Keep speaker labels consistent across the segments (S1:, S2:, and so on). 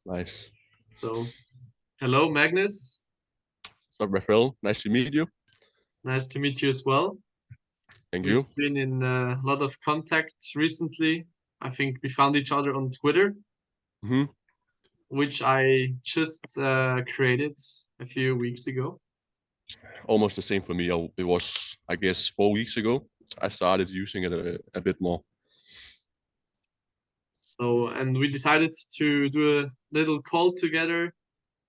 S1: Nice.
S2: So, hello, Magnus.
S1: What's up, Raphael? Nice to meet you.
S2: Nice to meet you as well.
S1: Thank
S2: We've
S1: you.
S2: been in a lot of contact recently. I think we found each other on Twitter,
S1: hmm
S2: which I just created a few weeks ago.
S1: Almost the same for me. It was, I guess, 4 weeks ago. I started using it a bit more.
S2: So, and we decided to do a little call together,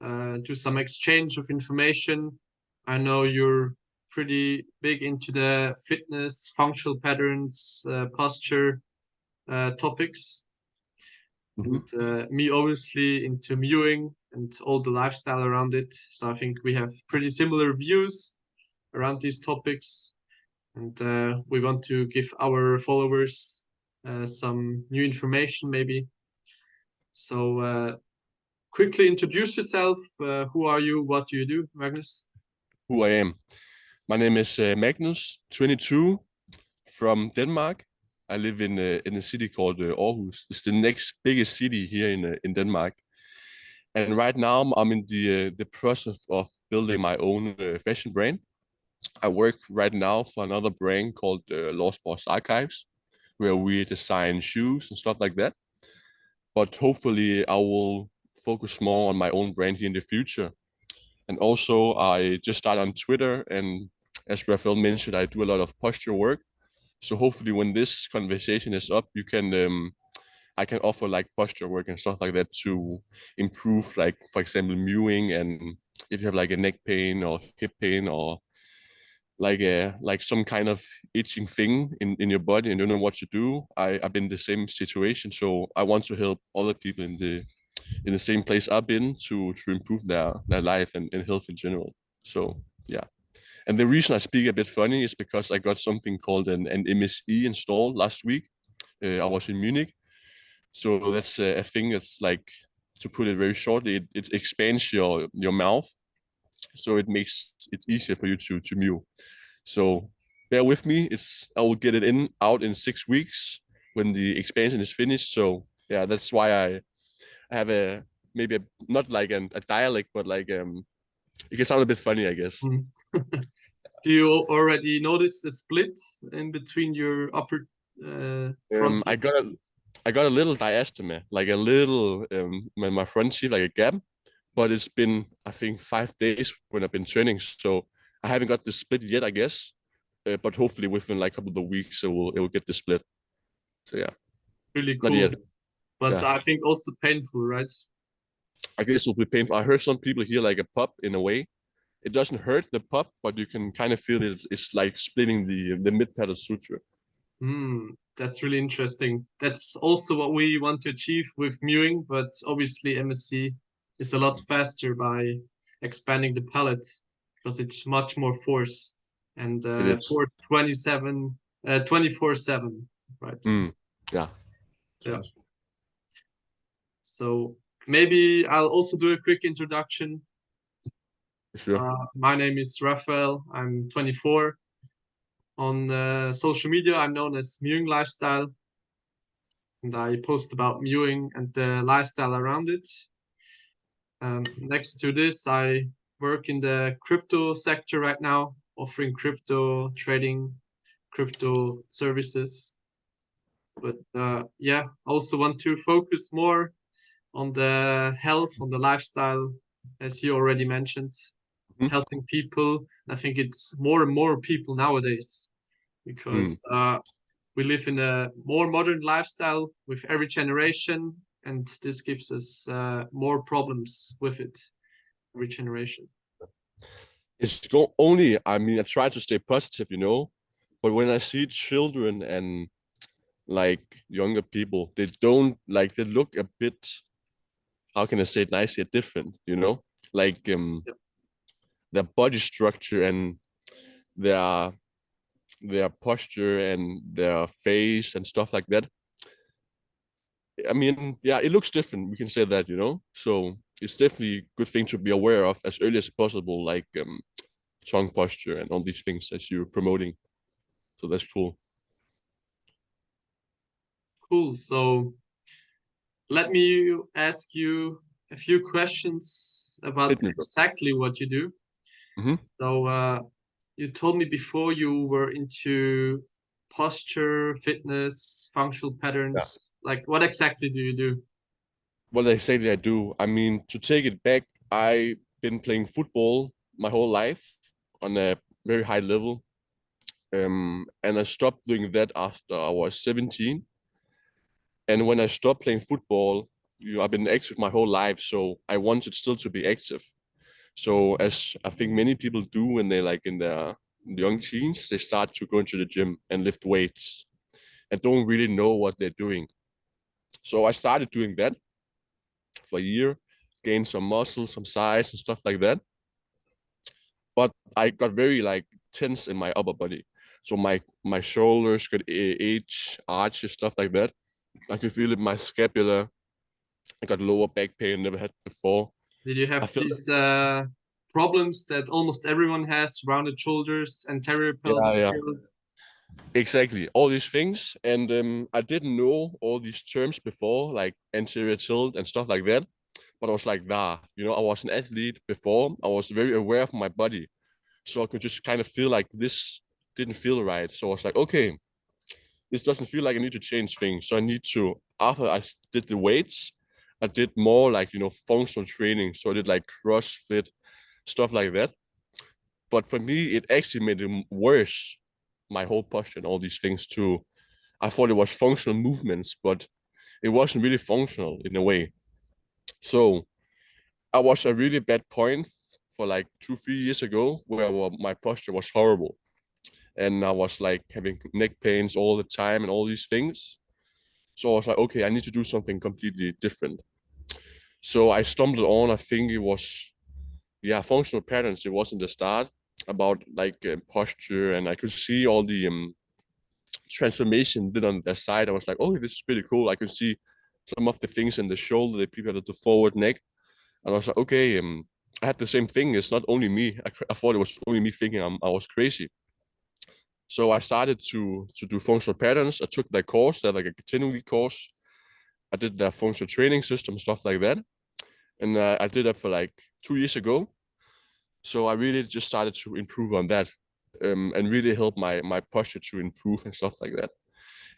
S2: do some exchange of information. I know you're pretty big into the fitness, functional patterns, posture topics. And
S1: hmm
S2: me obviously into mewing and all the lifestyle around it. So I think we have pretty similar views around these topics, and we want to give our followers some new information, maybe. So quickly introduce yourself. Who are you? What do you do, Magnus?
S1: Who I am. My name is Magnus, 22, from Denmark. I live in a city called Aarhus. It's the next biggest city here in Denmark. And right now, I'm in the process of building my own fashion brand. I work right now for another brand called Lost Boss Archives, where we design shoes and stuff like that. But hopefully, I will focus more on my own brand here in the future. And also, I just started on Twitter, and as Raphael mentioned, I do a lot of posture work. So hopefully, when this conversation is up, I can offer like posture work and stuff like that to improve, like for example, mewing, and if you have like a neck pain or hip pain or like some kind of itching thing in your body and you don't know what to do. I've been in the same situation, so I want to help other people in the same place I've been to improve their life and health in general. So yeah. And the reason I speak a bit funny is because I got something called an MSE installed last week. I was in Munich. So that's a thing that's like, to put it very shortly, it expands your mouth. So it makes it easier for you to mew. So bear with me. I will get it out in 6 weeks when the expansion is finished. So yeah, that's why I have a maybe not like a dialect, but like it can sound a bit funny, I guess.
S2: Mm. Do you already notice the split in between your upper front
S1: I
S2: teeth?
S1: got a little diastema, like a little my front teeth, like a gap, but it's been I think 5 days when I've been training, so I haven't got the split yet, I guess. But hopefully within like a couple of weeks it will get the split. So yeah,
S2: Really
S1: not yet.
S2: cool, but
S1: Yeah,
S2: I think also painful, right?
S1: I guess it'll be painful. I heard some people hear like a pop in a way. It doesn't hurt the pop, but you can kind of feel it. It's like splitting the mid patellar suture.
S2: That's really interesting. That's also what we want to achieve with mewing, but obviously MSC is a lot faster by expanding the palate because it's much more force and
S1: It is.
S2: force 24/7, right?
S1: Mm, yeah,
S2: Yeah. So maybe I'll also do a quick introduction.
S1: for sure.
S2: My name is Raphael. I'm 24. On social media, I'm known as Mewing Lifestyle, and I post about mewing and the lifestyle around it. Next to this, I work in the crypto sector right now, offering crypto trading, crypto services. But yeah, I also want to focus more on the health, on the lifestyle, as you already mentioned,
S1: Mhm.
S2: helping people. I think it's more and more people nowadays
S1: Mm.
S2: because we live in a more modern lifestyle with every generation, and this gives us more problems with it every generation.
S1: Only, I mean, I try to stay positive, but when I see children and like younger people, they look a bit, how can I say it nicely, different, like
S2: Yep.
S1: their body structure and their their posture and their face and stuff like that. I mean, yeah, it looks different. We can say that. So it's definitely a good thing to be aware of as early as possible, like tongue posture and all these things as you're promoting. So that's cool.
S2: Cool. So let me ask you a few questions about
S1: Hit me, bro.
S2: exactly what you do.
S1: Hmm.
S2: So you told me before you were into posture, fitness, functional
S1: Yeah.
S2: patterns. Like, what exactly do you do?
S1: What I say that I do, I mean, to take it back, I've been playing football my whole life on a very high level. And I stopped doing that after I was 17. And when I stopped playing football, I've been active my whole life, so I wanted still to be active. So as I think many people do when they like in their young teens, they start to go into the gym and lift weights and don't really know what they're doing. So I started doing that for a year, gained some muscle, some size and stuff like that. But I got very like tense in my upper body. So my shoulders got age, arches, stuff like that. I could feel it in my scapula. I got lower back pain, never had before.
S2: Did you
S1: I
S2: have
S1: feel
S2: these problems that almost everyone has, rounded shoulders, anterior
S1: yeah,
S2: pelvic
S1: yeah,
S2: tilt?
S1: exactly. All these things. And I didn't know all these terms before, like anterior tilt and stuff like that. But I was like, nah, I was an athlete before. I was very aware of my body. So I could just kind of feel like this didn't feel right. So I was like, okay, this doesn't feel like I need to change things. So I need to, after did the weights, I did more like, functional training. So I did like CrossFit, stuff like that. But for me, it actually made it worse, my whole posture and all these things too. I thought it was functional movements, but it wasn't really functional in a way. So I was a really bad point for like 2, 3 years ago where my posture was horrible. And I was like having neck pains all the time and all these things. So I was like, okay, I need to do something completely different. So I stumbled on, I think it was, yeah, functional patterns. It was in the start about like posture, and I could see all the transformation did on their side. I was like, oh, this is pretty cool. I could see some of the things in the shoulder, the people at the forward neck. And I was like, okay, I had the same thing. It's not only me. I thought it was only me thinking I was crazy. So I started to do functional patterns. I took that course, that like a continuing course. I did the functional training system, stuff like that. And I did that for like 2 years ago. So I really just started to improve on that, and really help my posture to improve and stuff like that.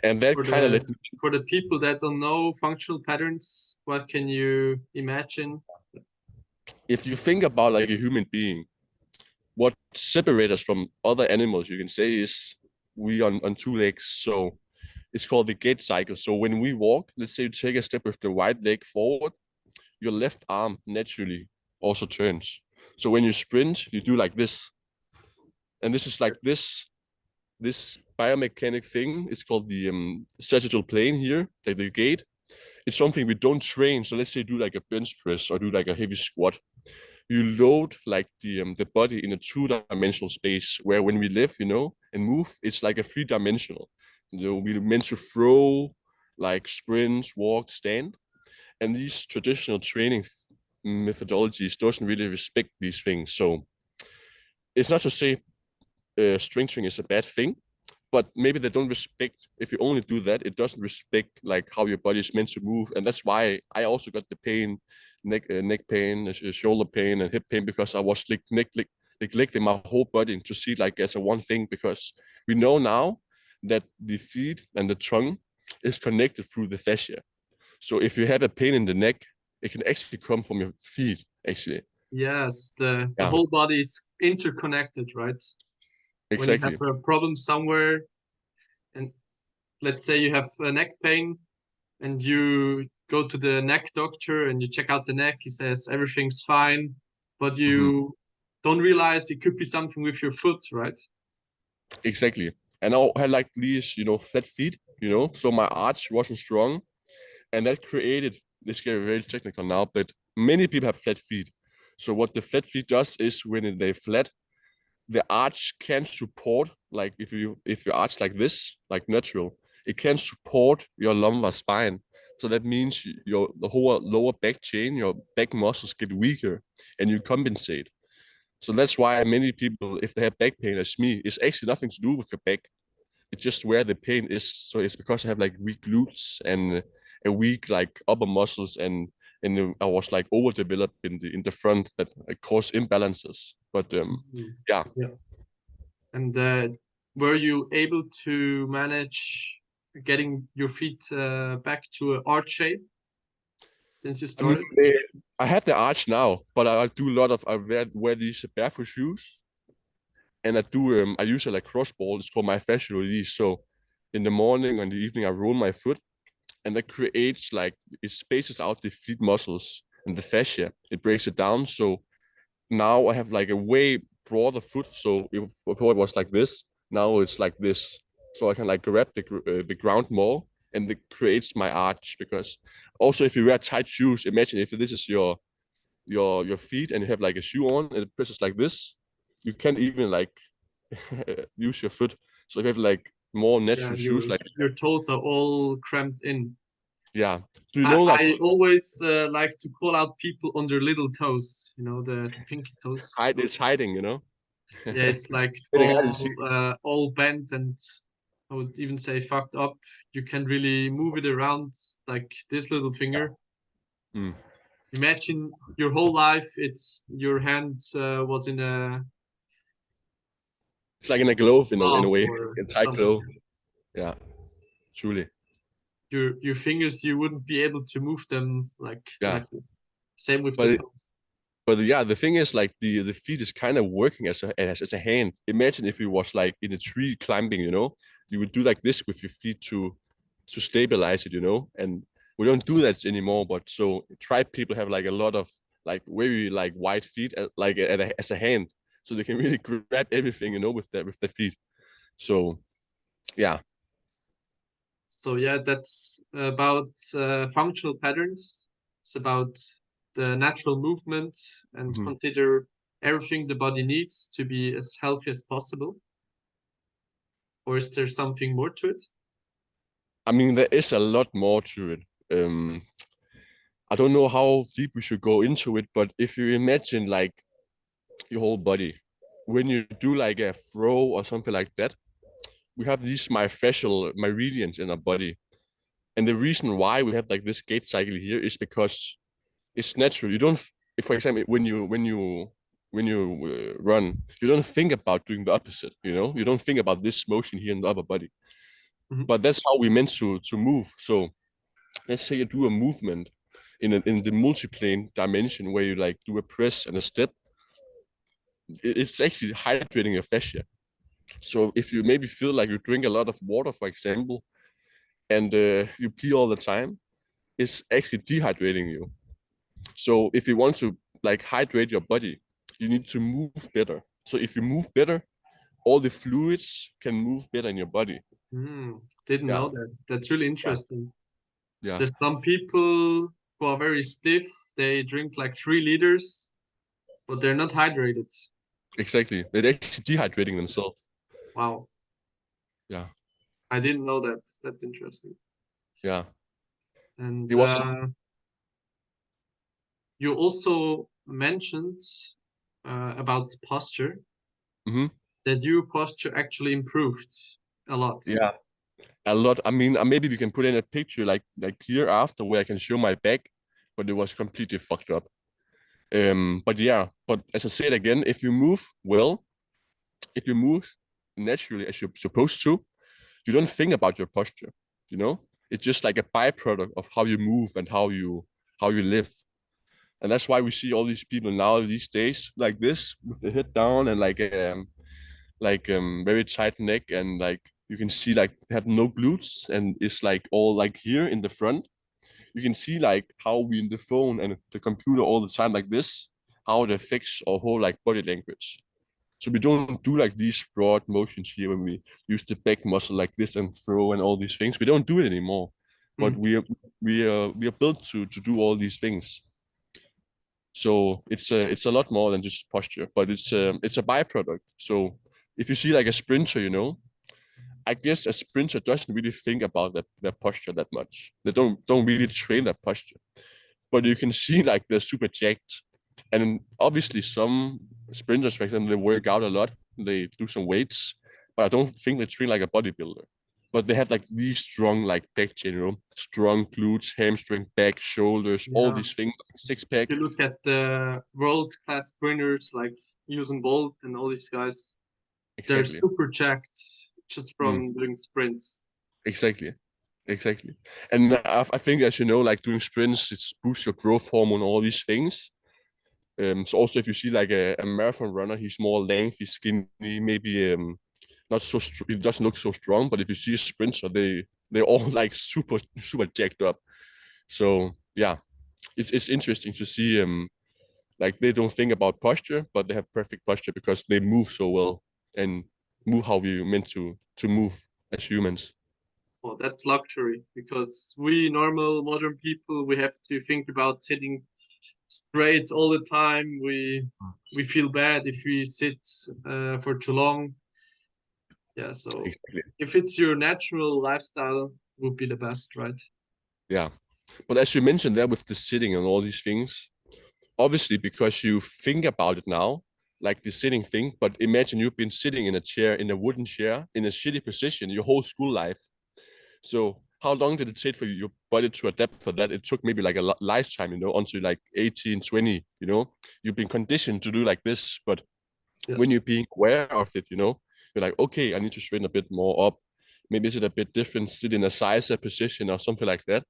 S1: And that
S2: For
S1: kind of
S2: the
S1: led me.
S2: for the people that don't know functional patterns, what can you imagine?
S1: If you think about like a human being, what separates us from other animals, you can say, is we on two legs. So it's called the gait cycle. So when we walk, let's say you take a step with the right leg forward, your left arm naturally also turns. So when you sprint, you do like this. And this is like this biomechanic thing is called the sagittal plane here, like the gait. It's something we don't train. So let's say do like a bench press or do like a heavy squat. You load like the body in a two-dimensional space where when we live, and move, it's like a three-dimensional. We're meant to throw, like sprint, walk, stand. And these traditional training methodologies doesn't really respect these things. So it's not to say strength training is a bad thing, but maybe they don't respect. If you only do that, it doesn't respect like how your body is meant to move. And that's why I also got the pain, neck pain, shoulder pain, and hip pain, because I was like neglecting my whole body to see like as a one thing, because we know now that the feet and the trunk is connected through the fascia. So if you have a pain in the neck, it can actually come from your feet, actually.
S2: Yes, the
S1: Yeah,
S2: whole body is interconnected, right? When you have
S1: exactly.
S2: a problem somewhere, and let's say you have a neck pain, and you go to the neck doctor and you check out the neck, he says everything's fine, but
S1: Hmm.
S2: you don't realize it could be something with your foot, right?
S1: Exactly. And I had like these, flat feet, so my arch wasn't strong. And that created, this get very technical now, but many people have flat feet. So what the flat feet does is when they flat, the arch can support, like if you arch like this, like natural, it can support your lumbar spine. So that means the whole lower back chain, your back muscles get weaker and you compensate. So that's why many people, if they have back pain as me, it's actually nothing to do with your back. It's just where the pain is. So it's because I have like weak glutes and a weak like upper muscles and and I was like overdeveloped in the front that caused imbalances. But yeah.
S2: And were you able to manage getting your feet back to an arch shape since you
S1: I mean,
S2: started?
S1: I have the arch now, but I do a lot of I wear these barefoot shoes, and I use a like cross ball. It's called my fascial release. So in the morning and the evening, I roll my foot, and that creates like it spaces out the feet muscles and the fascia. It breaks it down. So now I have like a way broader foot. So if before it was like this, now it's like this. So I can like grab the ground more, and it creates my arch. Because also if you wear tight shoes, imagine if this is your feet and you have like a shoe on and it presses like this, you can't even like use your foot. So if you have like more natural shoes, like
S2: your toes are all cramped in.
S1: yeah. Do you know that
S2: I always like to call out people on their little toes, you know, the pinky toes.
S1: it's hiding, you know?
S2: Yeah, it's like
S1: Getting hide and seek.
S2: all bent, and I would even say fucked up. You can really move it around like this little finger.
S1: Mm.
S2: Imagine your whole life, it's your hand was in a
S1: It's like in a glove in a
S2: glove
S1: way,
S2: or
S1: a tight
S2: something.
S1: glove. Yeah, truly.
S2: Your fingers, you wouldn't be able to move them
S1: Yeah.
S2: like this. Same with the
S1: But
S2: toes.
S1: but yeah, the thing is like the feet is kind of working as a hand. Imagine if you was like in a tree climbing, you know, you would do like this with your feet to stabilize it, you know. And we don't do that anymore. But so tribe people have like a lot of like very like wide feet, like as a hand, so they can really grab everything, you know, with their feet. So yeah.
S2: So yeah, that's about functional patterns. It's about the natural movement and
S1: Mhm.
S2: consider everything the body needs to be as healthy as possible. Or is there something more to it?
S1: I mean, there is a lot more to it. Um, I don't know how deep we should go into it, but if you imagine like your whole body, when you do like a throw or something like that, we have these myofascial meridians in our body. And the reason why we have like this gait cycle here is because it's natural. You don't, if for example, when you run, you don't think about doing the opposite. You know, you don't think about this motion here in the upper body.
S2: Mhm.
S1: But that's how we meant to move. So let's say you do a movement in the multiplane dimension where you like do a press and a step. It's actually hydrating your fascia. So if you maybe feel like you drink a lot of water, for example, and you pee all the time, it's actually dehydrating you. So if you want to like hydrate your body, you need to move better. So if you move better, all the fluids can move better in your body.
S2: Didn't
S1: Yeah,
S2: know that. That's really
S1: yeah,
S2: interesting.
S1: yeah.
S2: There's some people who are very stiff. They drink like 3 liters, but they're not hydrated.
S1: Exactly. They're actually dehydrating themselves.
S2: Wow.
S1: Yeah,
S2: I didn't know that. That's interesting.
S1: yeah.
S2: And
S1: It was.
S2: you also mentioned about posture,
S1: Mhm.
S2: that your posture actually improved a lot.
S1: Yeah, a lot. I mean, maybe we can put in a picture like here after where I can show my back, but it was completely fucked up. But yeah, but as I said again, if you move well, if you move naturally as you're supposed to, you don't think about your posture. You know, it's just like a byproduct of how you move and how you live. And that's why we see all these people now these days like this with the head down and like very tight neck, and like you can see like they have no glutes and it's like all like here in the front. You can see like how we in the phone and the computer all the time like this, how it affects our whole like body language. So we don't do like these broad motions here when we use the back muscle like this and throw and all these things. We don't do it anymore. But
S2: Mm.
S1: we are built to do all these things. So it's a lot more than just posture, but it's a byproduct. So if you see like a sprinter, you know, I guess a sprinter doesn't really think about their posture that much. They don't really train their posture. But you can see like they're super jacked. And obviously some sprinters, for example, they work out a lot. They do some weights, but I don't think they train like a bodybuilder. but they have like these strong like back chain, you know, strong glutes, hamstring, back, shoulders, all
S2: Yeah.
S1: these things, six pack.
S2: You look at the world-class sprinters like Usain Bolt and all these guys, they're
S1: Exactly.
S2: super jacked just
S1: Mm,
S2: from doing sprints.
S1: exactly. Exactly. And I think, as you know, like doing sprints, it boosts your growth hormone, all these things. So also if you see like a marathon runner, he's more lengthy, skinny, maybe not so he doesn't look so strong. But if you see a sprinter, they're all like super jacked up. So yeah, it's interesting to see like they don't think about posture, but they have perfect posture because they move so well and move how we meant to move as humans.
S2: Well, that's luxury because we normal modern people, we have to think about sitting straight all the time. We feel bad if we sit for too long. Yeah, so
S1: Exactly.
S2: if it's your natural lifestyle, would be the best, right?
S1: Yeah. But as you mentioned there with the sitting and all these things, obviously because you think about it now, like the sitting thing, but imagine you've been sitting in a chair, in a wooden chair, in a shitty position your whole school life. So how long did it take for your body to adapt for that? It took maybe like a lifetime, you know, until like 18, 20, you know, you've been conditioned to do like this. But
S2: Yeah.
S1: when you're being aware of it, you know, you're like, okay, I need to straighten a bit more up. Maybe is it a bit different, sit in a sizer position or something like that.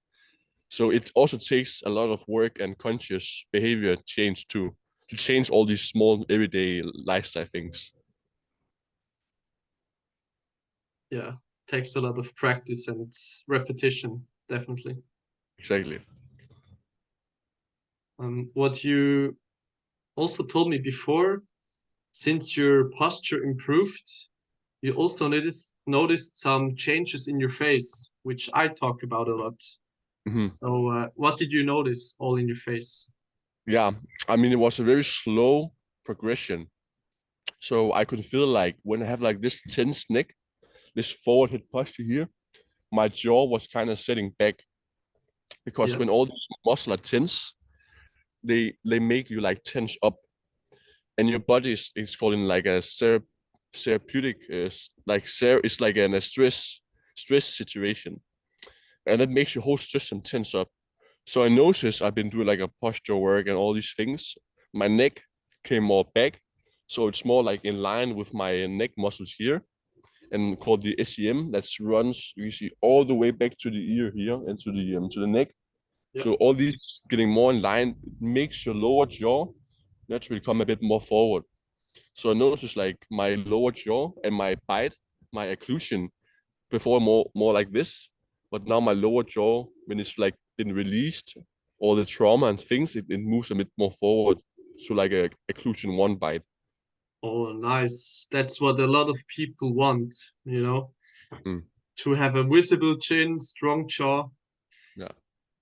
S1: So it also takes a lot of work and conscious behavior change to change all these small everyday lifestyle things.
S2: Yeah. Takes a lot of practice and repetition, definitely.
S1: Exactly.
S2: What you also told me before, since your posture improved, you also noticed some changes in your face, which I talk about a lot.
S1: Hmm.
S2: So, what did you notice all in your face?
S1: Yeah, I mean, it was a very slow progression. So I could feel like when I have like this tense neck, this forward head posture here, my jaw was kind of sitting back because when
S2: Yes.
S1: all these muscles are tense, they make you like tense up, and your body is calling like a therapeutic like it's like in a stress situation, and that makes your whole system tense up. So I noticed I've been doing like a posture work and all these things. My neck came more back, so it's more like in line with my neck muscles here, and called the SEM that runs you see all the way back to the ear here and to the neck.
S2: Yeah.
S1: So all these getting more in line makes your lower jaw naturally come a bit more forward. So I noticed like my lower jaw and my bite, my occlusion before more like this, but now my lower jaw, when it's like been released, all the trauma and things, it moves a bit more forward to like a occlusion one bite.
S2: Oh, nice. That's what a lot of people want, you know,
S1: Mm,
S2: to have a visible chin, strong jaw.
S1: yeah,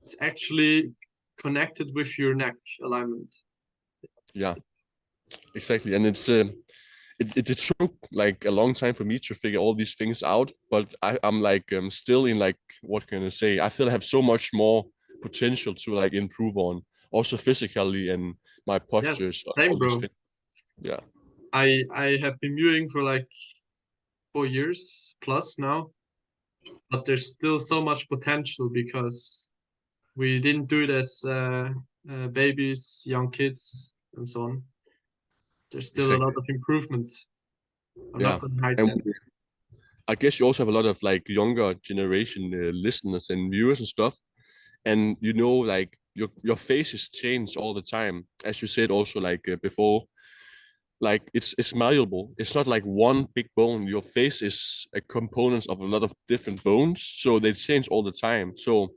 S2: It's actually connected with your neck alignment.
S1: yeah, exactly. And it took like a long time for me to figure all these things out, but I'm like still in like what can I say? I feel I have so much more potential to like improve on, also physically and my
S2: Yes,
S1: postures,
S2: same,
S1: all these
S2: bro.
S1: things. Yeah,
S2: I have been mewing for like 4 years plus now, but there's still so much potential because we didn't do it as babies, young kids, and so on. There's still a lot
S1: exactly.
S2: of improvement. I'm not
S1: Yeah,
S2: gonna hide
S1: and
S2: that.
S1: I guess you also have a lot of like younger generation listeners and viewers and stuff, and you know like your faces change all the time, as you said also like before. Like it's malleable. It's not like one big bone. Your face is a component of a lot of different bones, so they change all the time. So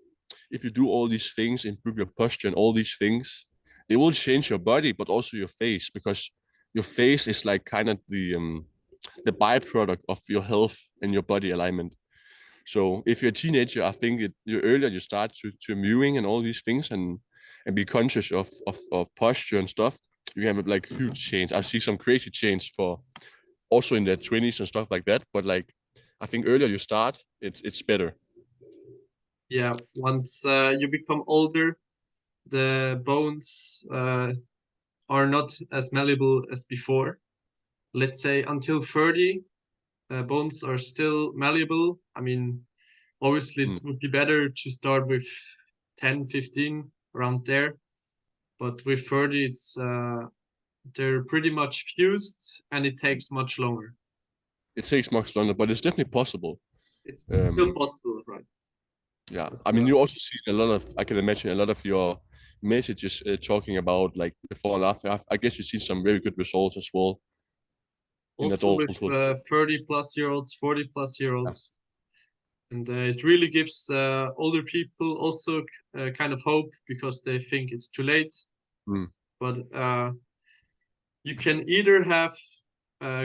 S1: if you do all these things, improve your posture and all these things, it will change your body, but also your face, because your face is like kind of the byproduct of your health and your body alignment. So if you're a teenager, I think the earlier you start to mewing and all these things and be conscious of posture and stuff, you have like huge change. I see some crazy change for also in their 20s and stuff like that. But like I think earlier you start, it's better.
S2: Yeah, once you become older, the bones are not as malleable as before. Let's say until 30, bones are still malleable. I mean, obviously it would be better to start with 10, 15 around there, but with 30, it's they're pretty much fused, and it takes much longer.
S1: It takes much longer, but it's definitely possible.
S2: It's still
S1: Um,
S2: possible, right?
S1: yeah, I mean, you also see a lot of, I can imagine a lot of your messages talking about like before and after. I guess you see some very good results as well in
S2: Also with
S1: adulthood.
S2: 30-plus-year-olds, 40-plus-year-olds. And it really gives older people also kind of hope, because they think it's too late.
S1: Mm.
S2: But you can either have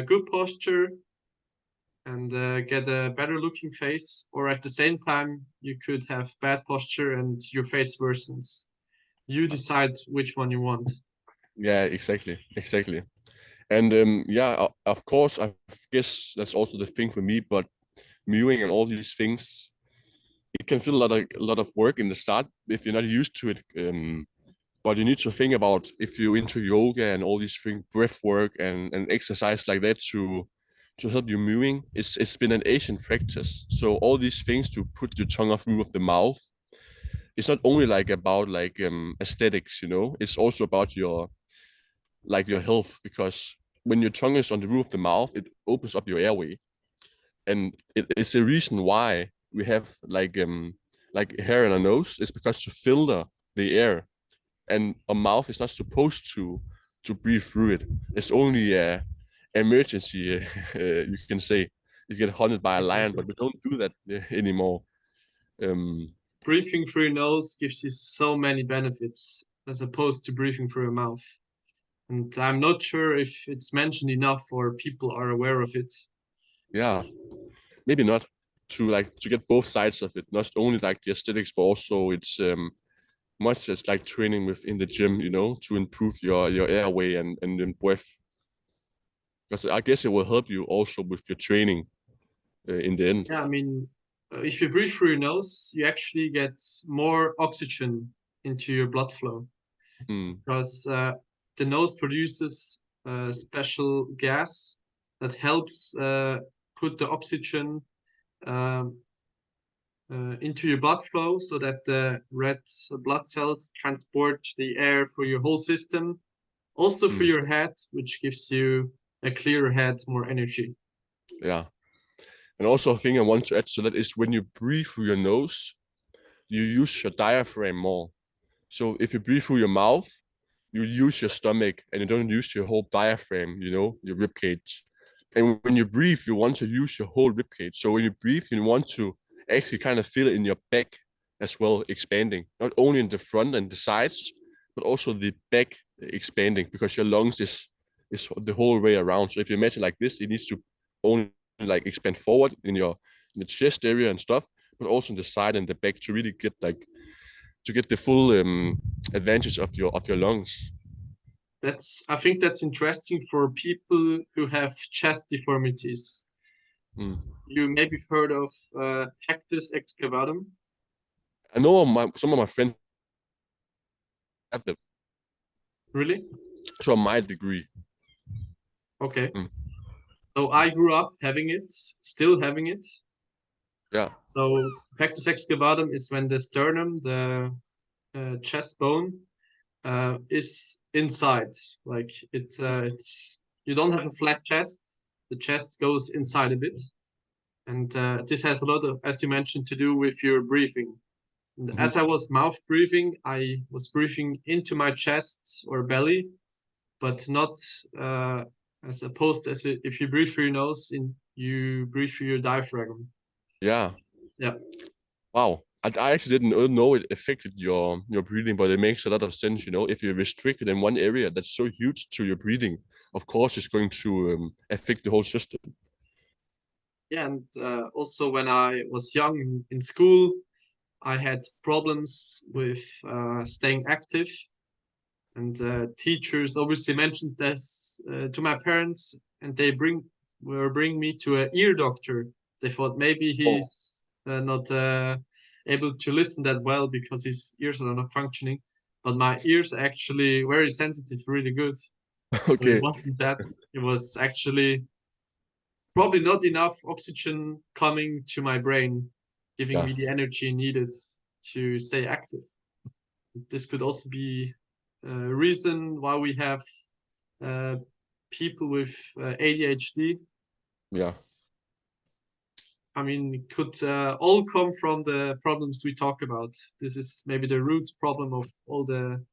S2: good posture and get a better looking face, or at the same time you could have bad posture and your face worsens. You decide which one you want.
S1: Yeah, exactly. And yeah, of course, I guess that's also the thing for me. But mewing and all these things, it can feel a lot of work in the start if you're not used to it. But you need to think about if you're into yoga and all these things, breath work and exercise like that to help you mewing. It's been an ancient practice. So all these things to put your tongue off roof of the mouth, it's not only like about like aesthetics, you know. It's also about your health, because when your tongue is on the roof of the mouth, it opens up your airway, and it's the reason why we have like hair in our nose. It's because to filter the air, and a mouth is not supposed to breathe through it. It's only a emergency, you can say. You get hunted by a lion, but we don't do that anymore. Um,
S2: Breathing through your nose gives you so many benefits as opposed to breathing through your mouth. And I'm not sure if it's mentioned enough or people are aware of it.
S1: yeah, maybe not to get both sides of it, not only like the aesthetics, but also it's much as like training within the gym, you know, to improve your airway and then breath. Because I guess it will help you also with your training in the end.
S2: Yeah, I mean, if you breathe through your nose, you actually get more oxygen into your blood flow,
S1: Mm,
S2: because the nose produces a special gas that helps put the oxygen um, into your blood flow, so that the red blood cells transport the air through your whole system, also through
S1: mm,
S2: your head, which gives you a clearer head, more energy.
S1: yeah. And also a thing I want to add to that is when you breathe through your nose, you use your diaphragm more. So if you breathe through your mouth, you use your stomach and you don't use your whole diaphragm, you know, your rib cage. And when you breathe, you want to use your whole rib cage. So when you breathe, you want to actually kind of feel it in your back as well, expanding, not only in the front and the sides, but also the back expanding, because your lungs is the whole way around. So if you imagine like this, it needs to only like expand forward in the chest area and stuff, but also in the side and the back to really get like to get the full advantage of your lungs.
S2: I think that's interesting for people who have chest deformities.
S1: Mm.
S2: You maybe heard of pectus excavatum.
S1: I know some of my friends have them
S2: Really?
S1: to a mild degree.
S2: Okay.
S1: Mm.
S2: So I grew up having it, still having it.
S1: Yeah.
S2: So pectus excavatum is when the sternum, the chest bone, is inside. Like it's you don't have a flat chest. The chest goes inside a bit, and this has a lot of, as you mentioned, to do with your breathing. And
S1: Mm-hmm.
S2: as I was mouth breathing, I was breathing into my chest or belly, but not as opposed as if you breathe through your nose, you breathe through your diaphragm.
S1: Yeah.
S2: Yeah.
S1: Wow. I actually didn't know it affected your breathing, but it makes a lot of sense. You know, if you're restricted in one area that's so huge to your breathing, of course it's going to affect the whole system.
S2: Yeah, and also when I was young in school, I had problems with staying active, and teachers obviously mentioned this to my parents, and they were bringing me to an ear doctor. They thought maybe
S1: Oh.
S2: he's not able to listen that well because his ears are not functioning. But my ears are actually very sensitive, really good. So it
S1: Okay.
S2: wasn't that. It was actually probably not enough oxygen coming to my brain, giving me the energy needed to stay active. This could also be a reason why we have people with ADHD.
S1: Yeah.
S2: I mean, it could all come from the problems we talk about. This is maybe the root problem of all the,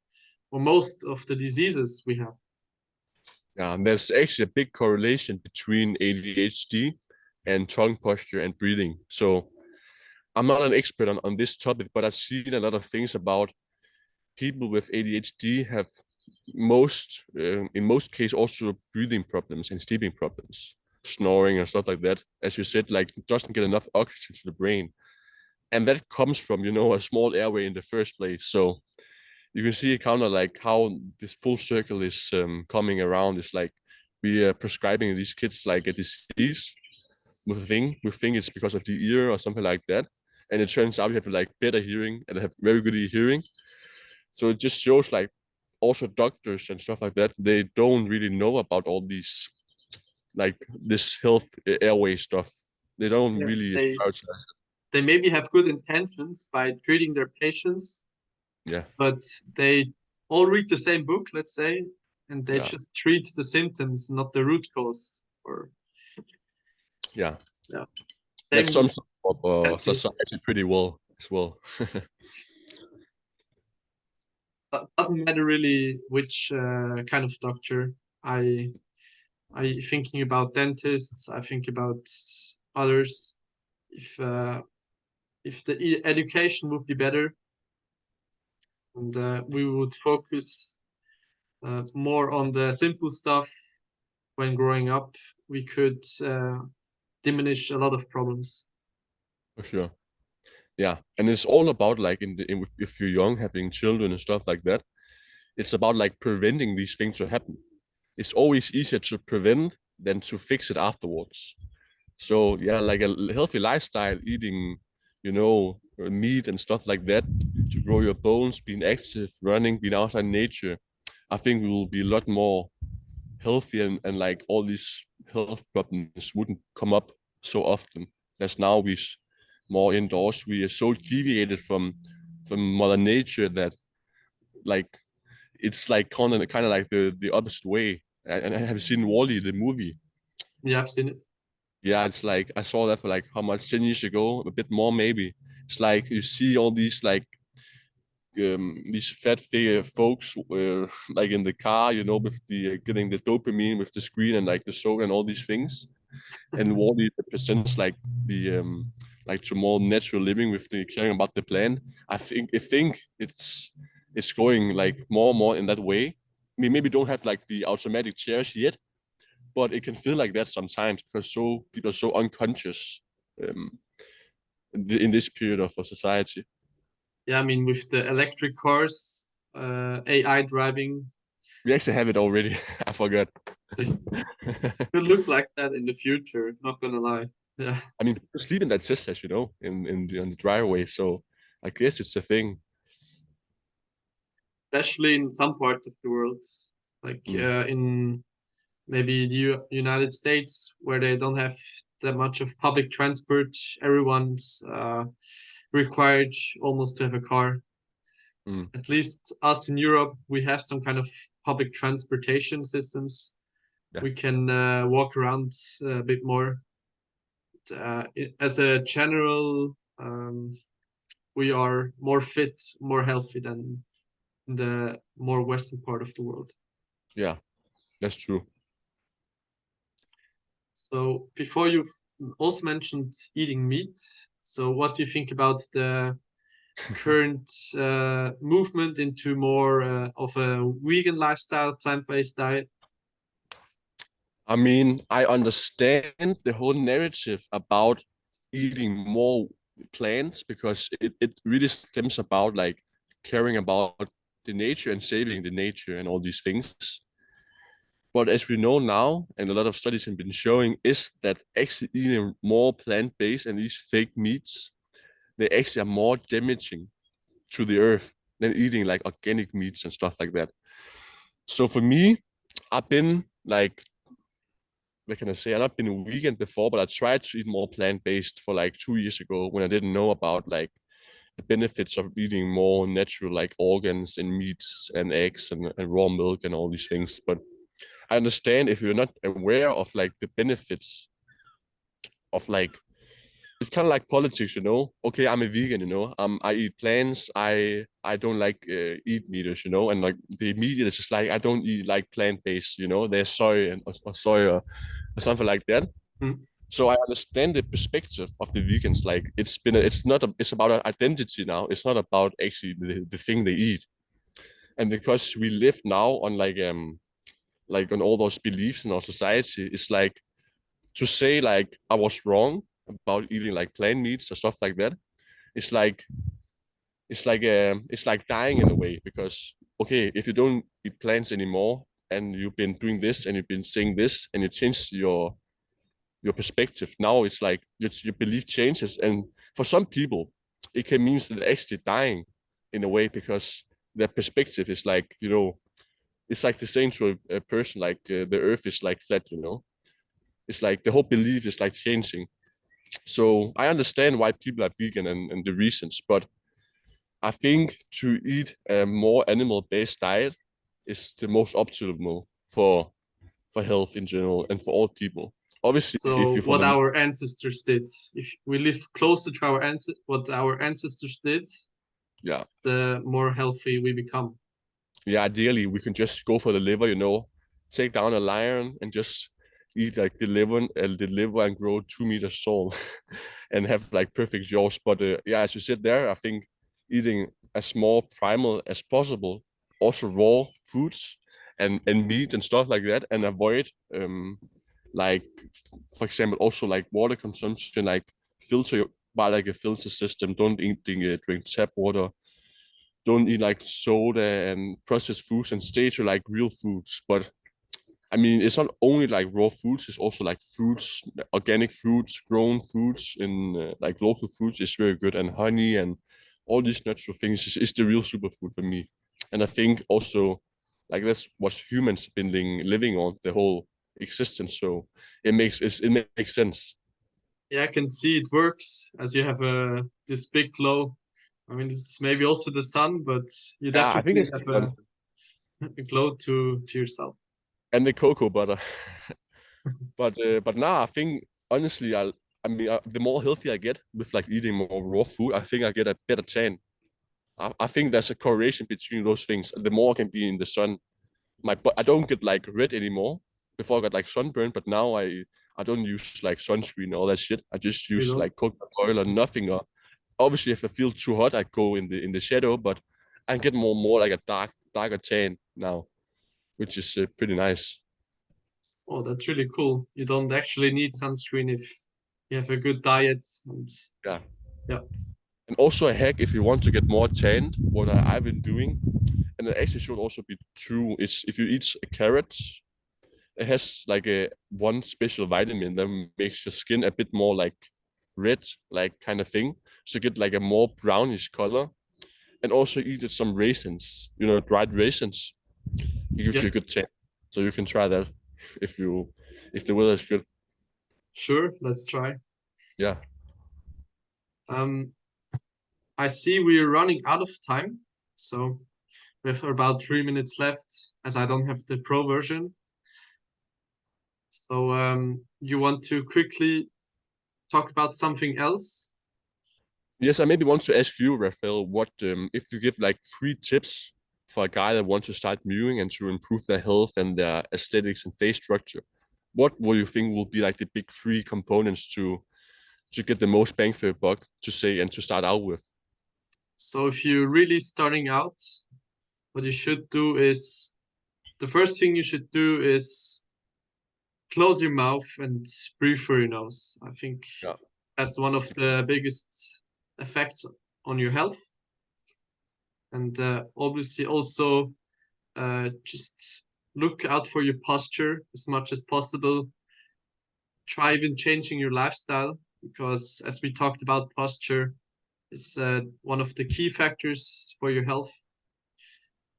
S2: or most of the diseases we have.
S1: Yeah, and there's actually a big correlation between ADHD and tongue posture and breathing. So I'm not an expert on this topic, but I've seen a lot of things about people with ADHD have in most cases also breathing problems and sleeping problems, snoring and stuff like that. As you said, like it doesn't get enough oxygen to the brain. And that comes from, a small airway in the first place. So you can see kind of like how this full circle is coming around. It's like we are prescribing these kids like a disease. We think it's because of the ear or something like that. And it turns out we have like better hearing and have very good hearing. So it just shows like also doctors and stuff like that, they don't really know about all these like this health airway stuff. They don't really prioritize it.
S2: They maybe have good intentions by treating their patients,
S1: Yeah.
S2: but they all read the same book, let's say, and they
S1: Yeah.
S2: just treat the symptoms, not the root cause. Or
S1: Yeah.
S2: Same
S1: That sums
S2: with
S1: up
S2: dentists.
S1: society pretty well as well.
S2: Doesn't matter really which kind of doctor. I thinking about dentists. I think about others. If the education would be better, and we would focus more on the simple stuff when growing up, we could diminish a lot of problems.
S1: For sure. Yeah. And it's all about like if you're young, having children and stuff like that, it's about like preventing these things to happen. It's always easier to prevent than to fix it afterwards. So yeah, like a healthy lifestyle, eating, meat and stuff like that to grow your bones, being active, running, being outside in nature. I think we will be a lot more healthy and like all these health problems wouldn't come up so often. As now we more indoors, we are so deviated from Mother Nature that like it's like kind of like the opposite way. And I have seen Wall-E, the movie.
S2: Yeah, I've seen it.
S1: Yeah, it's like I saw that for like how much, 10 years ago, a bit more maybe. It's like you see all these like these fat figure folks like in the car, with the getting the dopamine with the screen and like the soda and all these things. And Wally represents like the like to more natural living with the caring about the plant. I think it's going like more and more in that way. I mean, maybe don't have like the automatic chairs yet, but it can feel like that sometimes because people are so unconscious um, in this period of our society.
S2: Yeah, I mean, with the electric cars, AI driving,
S1: We actually have it already. I forgot.
S2: it could look like that in the future. Not gonna lie. Yeah,
S1: I mean, people sleep in that cist, as you know, on the driveway. So I guess it's a thing.
S2: especially in some parts of the world, like
S1: Mm,
S2: in maybe the United States, where they don't have that much of public transport. Everyone's required almost to have a car.
S1: mm,
S2: At least us in Europe, we have some kind of public transportation systems.
S1: yeah,
S2: We can walk around a bit more. As a general, we are more fit, more healthy than in the more western part of the world.
S1: yeah, that's true.
S2: So before you've also mentioned eating meat. So what do you think about the current movement into more of a vegan lifestyle, plant-based diet?
S1: I mean, I understand the whole narrative about eating more plants because it really stems about like caring about the nature and saving the nature and all these things. But as we know now, and a lot of studies have been showing, is that actually eating more plant-based and these fake meats, they actually are more damaging to the earth than eating like organic meats and stuff like that. So for me, I've been like what can I say? I've not been vegan before, but I tried to eat more plant-based for like 2 years ago when I didn't know about like the benefits of eating more natural like organs and meats and eggs and raw milk and all these things. But I understand if you're not aware of like the benefits of like it's kind of like politics, you know. Okay, I'm a vegan, you know. I eat plants. I don't like eat meat, you know. And like the media is just like I don't eat like plant-based, you know. There's soy or soy or something like that.
S2: Mm.
S1: So I understand the perspective of the vegans. Like it's not it's about an identity now. It's not about actually the thing they eat. And because we live now on like on all those beliefs in our society, it's like to say like I was wrong about eating like plant meats or stuff like that. It's like it's like dying in a way because okay, if you don't eat plants anymore and you've been doing this and you've been saying this and you change your perspective. Now it's like your belief changes, and for some people, it can mean that they're actually dying in a way because their perspective is like it's like the saying to a person like the Earth is like flat. It's like the whole belief is like changing. So I understand why people are vegan and the reasons, but I think to eat a more animal-based diet is the most optimal for health in general and for all people. Obviously, if
S2: So
S1: you
S2: what
S1: follow,
S2: our ancestors did, if we live closer to our what our ancestors did,
S1: yeah,
S2: the more healthy we become.
S1: yeah, ideally we can just go for the liver, take down a lion and just eat like the liver and grow 2 meters tall and have like perfect jaws. But yeah, as you said there, I think eating as more primal as possible, also raw foods and meat and stuff like that, and avoid like for example also like water consumption, like filter by like a filter system. Don't drink tap water, don't eat like soda and processed foods, and stay to like real foods. But I mean, it's not only like raw foods; it's also like fruits, organic fruits, grown foods, in like local foods is very good, and honey and all these natural things is the real superfood for me. And I think also like that's what humans been living on the whole existence. So it makes sense.
S2: Yeah, I can see it works as you have this big glow. I mean, it's maybe also the sun, but you
S1: Yeah, I think
S2: definitely
S1: it's
S2: have
S1: done.
S2: a glow to yourself.
S1: And the cocoa butter. But now I think honestly, I mean, the more healthy I get with like eating more raw food, I think I get a better tan. I think there's a correlation between those things. The more I can be in the sun, I don't get like red anymore. Before I got like sunburn, but now I don't use like sunscreen and all that shit. I just
S2: You
S1: use
S2: know?
S1: like coconut oil or nothing. Or obviously, if I feel too hot, I go in the shadow. But I get more like a darker tan now, which is pretty nice.
S2: Oh, that's really cool. You don't actually need sunscreen if you have a good diet. And
S1: Yeah.
S2: yeah,
S1: And also a hack if you want to get more tanned, what I've been doing, and it actually should also be true, is if you eat carrots, it has like a one special vitamin that makes your skin a bit more like red, like kind of thing. So you get like a more brownish color. And also eat some raisins, dried raisins. It gives you a
S2: yes,
S1: good tan. So you can try that if you if the weather is good.
S2: sure, let's try.
S1: Yeah.
S2: Um, I see we're running out of time, so we have about 3 minutes left, as I don't have the pro version. So you want to quickly talk about something else?
S1: Yes, I maybe want to ask you, Raphael, what if you give like 3 tips for a guy that wants to start mewing and to improve their health and their aesthetics and face structure? What will you think will be like the big 3 components to get the most bang for your buck to say and to start out with?
S2: So if you're really starting out, what you should do is the first thing you should do is close your mouth and breathe through your nose. I think
S1: Yeah.
S2: that's one of the biggest effects on your health. And obviously, also just look out for your posture as much as possible. Try even changing your lifestyle because, as we talked about, posture is one of the key factors for your health.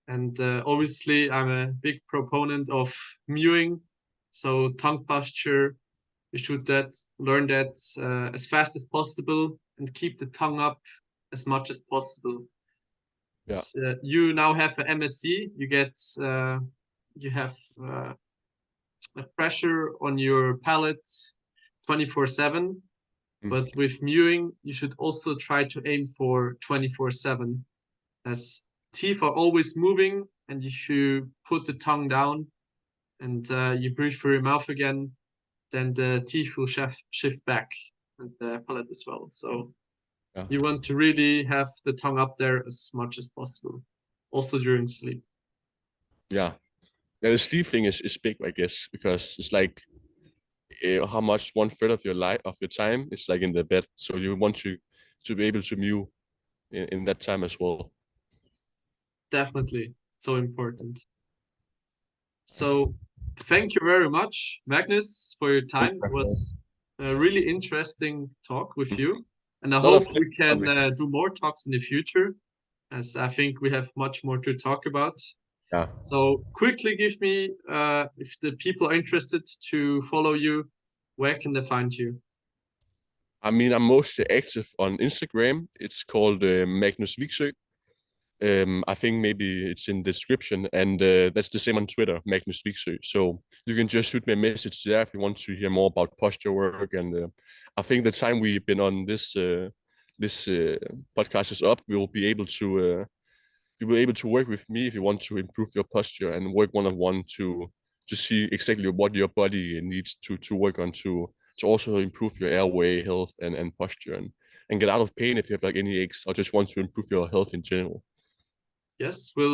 S2: And obviously, I'm a big proponent of mewing. So tongue posture, you should learn that as fast as possible and keep the tongue up as much as possible.
S1: Yeah.
S2: You now have an MSE. You have a pressure on your palate 24/7. But with mewing, you should also try to aim for 24/7, as teeth are always moving, and if you put the tongue down and you breathe through your mouth again, then the teeth will shift back and the palate as well. So you want to really have the tongue up there as much as possible, also during sleep.
S1: Yeah. Yeah, the sleep thing is big, I guess, because it's like how much 1/3 of your time is like in the bed. So you want to be able to mew in that time as well.
S2: Definitely, so important.
S1: Nice.
S2: So thank you very much, Magnus, for your time. It was a really interesting talk with you, and I
S1: A lot
S2: hope
S1: of
S2: we can
S1: topics.
S2: do more talks in the future, as I think we have much more to talk about.
S1: Yeah.
S2: So quickly give me, if the people are interested to follow you, where can they find you?
S1: I mean, I'm mostly active on Instagram. It's called Magnus Vigsø. I think maybe it's in the description, and that's the same on Twitter, Magnus Vigsø. So you can just shoot me a message there if you want to hear more about posture work. And I think the time we've been on this podcast is up. You'll be able to work with me if you want to improve your posture and work one-on-one to see exactly what your body needs to work on to also improve your airway health and posture and get out of pain if you have like any aches or just want to improve your health in general.
S2: Yes, we'll